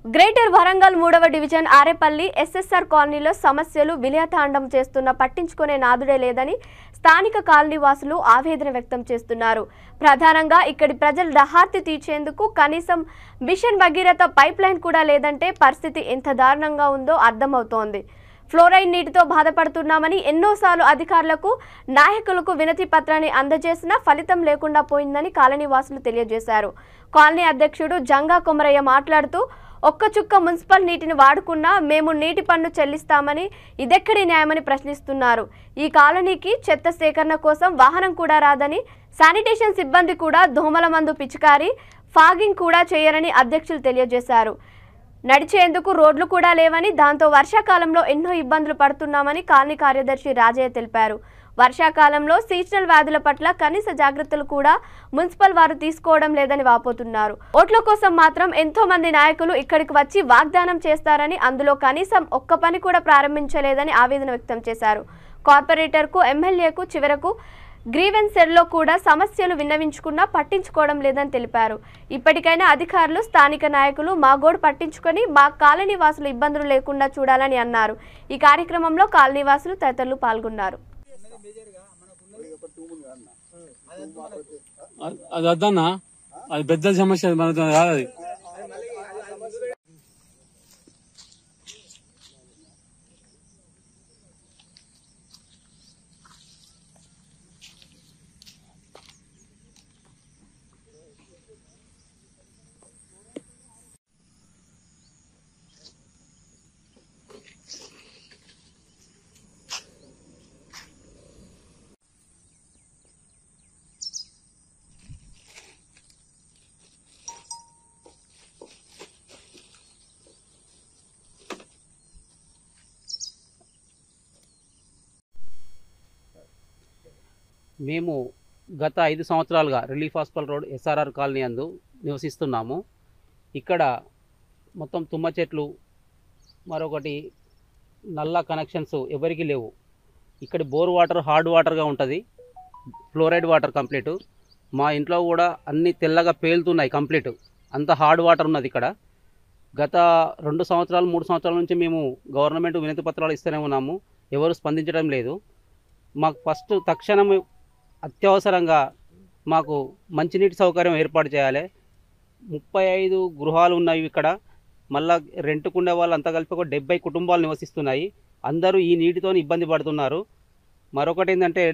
Greater Warangal 3వ division Arepalli SSR కాలనీలో సమస్యలు విలయతాండం చేస్తున్న పట్టించుకునే నాదుడే లేదని స్థానిక కాలనీ వాసులు ఆవేదన వ్యక్తం చేస్తున్నారు. ప్రధానంగా ఇక్కడి ప్రజలు దహార్తి తీర్చేందుకు కనీసం మిషన్ భగీరథ పైప్ లైన్ కూడా లేదంటే పరిస్థితి ఎంత దారుణంగా ఉందో అర్థమవుతోంది. ఫ్లోరైడ్ నీటితో బాధపడుతున్నామని ఎన్నోసార్లు అధికారులకు నాయకులకు వినతి పత్రాన్ని అందజేసినా ఫలితం లేకుండా పోయిందని కాలనీ వాసులు తెలియజేశారు. కాలనీ అధ్యక్షుడు జంగా కొమరయ్య మాట్లాడుతూ ఒక్క చుక్క మున్సిపల్ నీటిని వాడుకున్నా మేము నీటి పన్ను చెల్లిస్తామని ఇదెక్కడి న్యాయమని ప్రశ్నిస్తున్నారు. ఈ కాలనీకి చెత్త సేకరణ కోసం వాహనం కూడా రాదని, శానిటేషన్ సిబ్బంది కూడా దోమల మందు పిచికారి ఫాగింగ్ కూడా చేయరని అధ్యక్షులు తెలియజేశారు. నడిచేందుకు రోడ్లు కూడా లేవని, దాంతో వర్షాకాలంలో ఎన్నో ఇబ్బందులు పడుతున్నామని కాలనీ కార్యదర్శి రాజయ్య తెలిపారు. వర్షాకాలంలో సీజనల్ వ్యాధుల పట్ల కనీస జాగ్రత్తలు కూడా మున్సిపల్ వారు తీసుకోవడం లేదని వాపోతున్నారు. ఓట్ల కోసం మాత్రం ఎంతో మంది నాయకులు ఇక్కడికి వచ్చి వాగ్దానం చేస్తారని, అందులో కనీసం ఒక్క పని కూడా ప్రారంభించలేదని ఆవేదన వ్యక్తం చేశారు. కార్పొరేటర్కు, ఎమ్మెల్యేకు చివరకు గ్రీవెన్స్ సెల్లో కూడా సమస్యలు విన్నవించుకున్నా పట్టించుకోవడం లేదని తెలిపారు. ఇప్పటికైనా అధికారులు, స్థానిక నాయకులు మా గోడు పట్టించుకొని మా కాలనీ వాసులు ఇబ్బందులు లేకుండా చూడాలని అన్నారు. ఈ కార్యక్రమంలో కాలనీ వాసులు తదితరులు పాల్గొన్నారు. అది వద్దన్నా, అది పెద్ద సమస్య మనతో కాదు. అది మేము గత 5 సంవత్సరాలుగా relief hospital road SRR colony యందు నివసిస్తున్నాము. ఇక్కడ మొత్తం తుమ్మ చెట్లు, మరొకటి నల్ల కనెక్షన్స్ ఎవరికి లేవు. ఇక్కడ బోర్ వాటర్ హార్డ్ వాటర్గా ఉంటుంది, ఫ్లోరైడ్ వాటర్ కంప్లీట్. మా ఇంట్లో కూడా అన్ని తెల్లగా పేలుతున్నాయి, కంప్లీట్ అంత హార్డ్ వాటర్ ఉన్నది ఇక్కడ. గత 2 సంవత్సరాలు 3 సంవత్సరాల నుంచి మేము గవర్నమెంట్ వినతి పత్రాలు ఇస్తూనే ఉన్నాము, ఎవరు స్పందించడం లేదు. మాకు ఫస్ట్ తక్షణం అత్యవసరంగా మాకు మంచినీటి సౌకర్యం ఏర్పాటు చేయాలి. 35 గృహాలు ఉన్నాయి ఇక్కడ, మళ్ళా రెంట్కుండే వాళ్ళు అంతా కలిపి ఒక 70 కుటుంబాలు నివసిస్తున్నాయి. అందరూ ఈ నీటితో ఇబ్బంది పడుతున్నారు. మరొకటి ఏంటంటే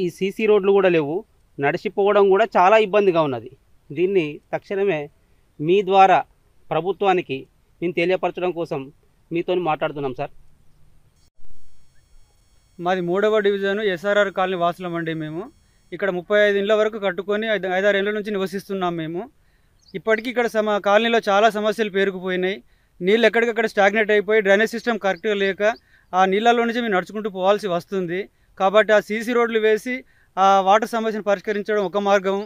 ఈ సీసీ రోడ్లు కూడా లేవు, నడిచిపోవడం కూడా చాలా ఇబ్బందిగా ఉన్నది. దీన్ని తక్షణమే మీ ద్వారా ప్రభుత్వానికి మేము తెలియపరచడం కోసం మీతో మాట్లాడుతున్నాం సార్. మాది 3వ డివిజన్ ఎస్ఆర్ఆర్ కాలనీ వాసులమండి. మేము ఇక్కడ 35 ఇళ్ళ వరకు కట్టుకొని 5-6 ఏళ్ళ నుంచి నివసిస్తున్నాం. మేము ఇప్పటికీ ఇక్కడ కాలనీలో చాలా సమస్యలు పేరుకుపోయినాయి. నీళ్ళు ఎక్కడికక్కడ స్టాగ్నేట్ అయిపోయి డ్రైనేజ్ సిస్టమ్ కరెక్ట్గా లేక ఆ నీళ్ళలో నుంచి మేము నడుచుకుంటూ పోవాల్సి వస్తుంది. కాబట్టి ఆ సీసీ రోడ్లు వేసి ఆ వాటర్ సమస్యను పరిష్కరించడం ఒక మార్గం.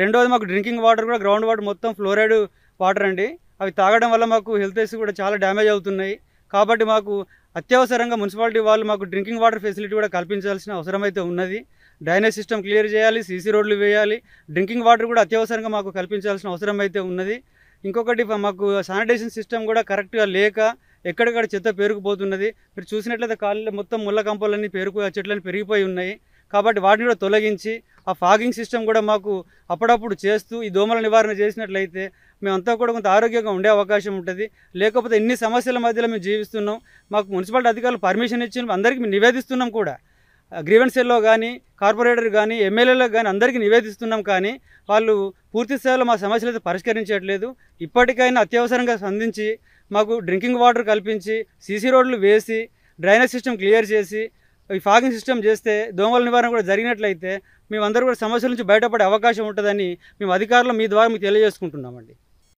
రెండోది, మాకు డ్రింకింగ్ వాటర్ కూడా గ్రౌండ్ వాటర్ మొత్తం ఫ్లోరైడ్ వాటర్ అండి. అవి తాగడం వల్ల మాకు హెల్త్ ఇష్యూస్ కూడా చాలా డ్యామేజ్ అవుతున్నాయి. కాబట్టి మాకు అత్యవసరంగా మున్సిపాలిటీ వాళ్ళు మాకు డ్రింకింగ్ వాటర్ ఫెసిలిటీ కూడా కల్పించాల్సిన అవసరం అయితే ఉన్నది. డ్రైనేజ్ సిస్టమ్ క్లియర్ చేయాలి, సీసీ రోడ్లు వేయాలి, డ్రింకింగ్ వాటర్ కూడా అత్యవసరంగా మాకు కల్పించాల్సిన అవసరం అయితే ఉన్నది. ఇంకొకటి, మాకు శానిటేషన్ సిస్టమ్ కూడా కరెక్ట్గా లేక ఎక్కడికక్కడ చెత్త పేరుకుపోతున్నది. మీరు చూసినట్లయితే కాలనీలో మొత్తం ముళ్ళ కంపలన్నీ చెట్లన్నీ పెరిగిపోయి ఉన్నాయి. కాబట్టి వాటిని కూడా తొలగించి ఆ ఫాగింగ్ సిస్టమ్ కూడా మాకు అప్పుడప్పుడు చేస్తూ ఈ దోమల నివారణ చేసినట్లయితే మేమంతా కూడా కొంత ఆరోగ్యంగా ఉండే అవకాశం ఉంటుంది. లేకపోతే ఇన్ని సమస్యల మధ్యలో మేము జీవిస్తున్నాం. మాకు మున్సిపాలిటీ అధికారులు పర్మిషన్ ఇచ్చి అందరికీ మేము నివేదిస్తున్నాం కూడా, గ్రీవెన్స్ సెల్లో కానీ, కార్పొరేటర్ కానీ, ఎమ్మెల్యేలకు కానీ అందరికీ నివేదిస్తున్నాం. కానీ వాళ్ళు పూర్తి స్థాయిలో మా సమస్యలు అయితే పరిష్కరించట్లేదు. ఇప్పటికైనా అత్యవసరంగా స్పందించి మాకు డ్రింకింగ్ వాటర్ కల్పించి, సీసీ రోడ్లు వేసి, డ్రైనేజ్ సిస్టమ్ క్లియర్ చేసి, ఈ ఫాగింగ్ సిస్టమ్ చేస్తే దోమల నివారణ కూడా జరిగినట్లయితే మేమందరూ కూడా సమస్యల నుంచి బయటపడే అవకాశం ఉంటుందని మేము అధికారులు మీ ద్వారా మీకు తెలియజేసుకుంటున్నామండి.